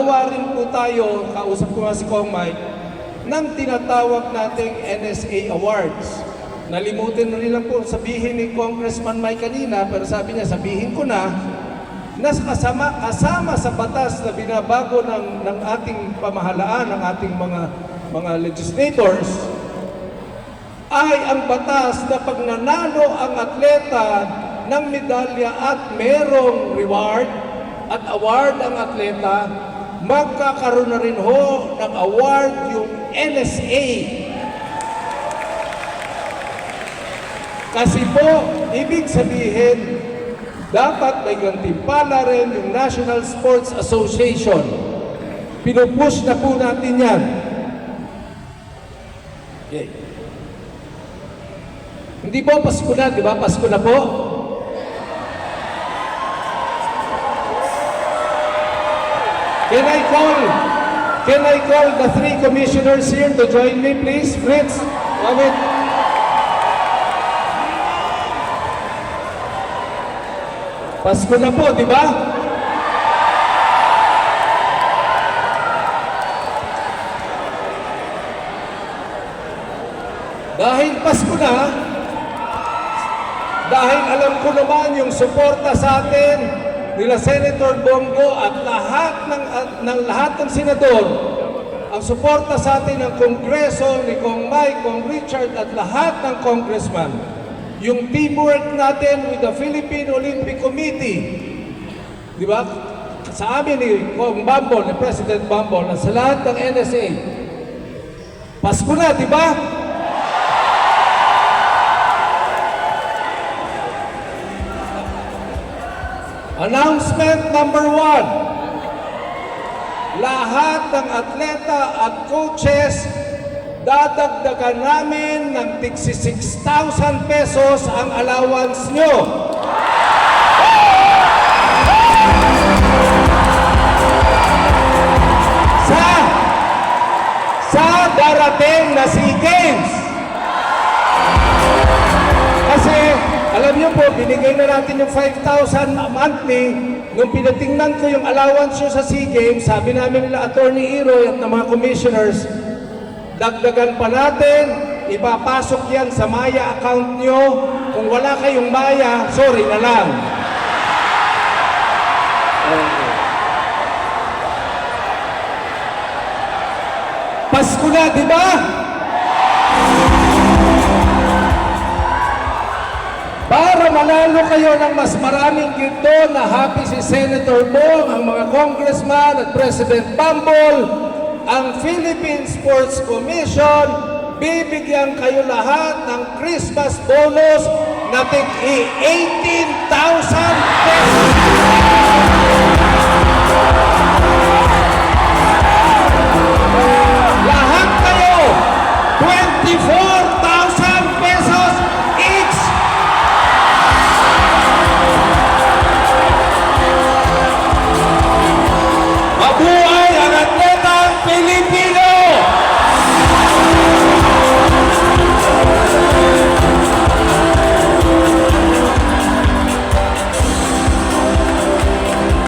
gagawa rin po tayo, kausap ko nga si Kong Mike, ng tinatawag nating NSA Awards. Nalimutin na nila po sabihin ni Congressman Mike kanina, pero sabi niya, sabihin ko na kasama sa batas na binabago ng ating pamahalaan, ng ating mga legislators, ay ang batas na pag nanalo ang atleta ng medalya at merong reward at award ang atleta, magkakaroon na rin ho ng award yung NSA. Kasi po, ibig sabihin, dapat may gantimpala rin yung National Sports Association. Pinupush na po natin yan. Okay. Hindi po Pasko na, di ba? Pasko na po. Can I call the three commissioners here to join me, please? Fritz, Wawit. Pasko na po, di ba? Dahil Pasko na, dahil alam ko naman yung suporta sa atin nila Senator Bongo at lahat ng senador, ang suporta sa atin ng Kongreso ni Kong Mike, Kong Richard at lahat ng congressman, yung teamwork natin with the Philippine Olympic Committee, di ba? Sa amin ni Kong Bambol, ni President Bambol, at sa lahat ng NSA, Pasko na, di ba? Announcement number 1. Lahat ng atleta at coaches, dadagdagan namin ng tig 6,000 pesos ang allowance nyo. Sa darating na SEA Games. Kasi, alam nyo po, binigay na natin yung 5,000 monthly. Nung pinatingnan ko yung allowance nyo sa SEA Games, sabi namin nila Attorney Iroy at ng mga commissioners, dagdagan pa natin, ipapasok yan sa Maya account nyo. Kung wala kayong Maya, sorry na lang. Okay. Pasko na, di ba? Para manalo kayo ng mas maraming ginto na happy si Senator Bong, ang mga congressman at President Bambol, ang Philippine Sports Commission, bibigyan kayo lahat ng Christmas bonus na tig 18,000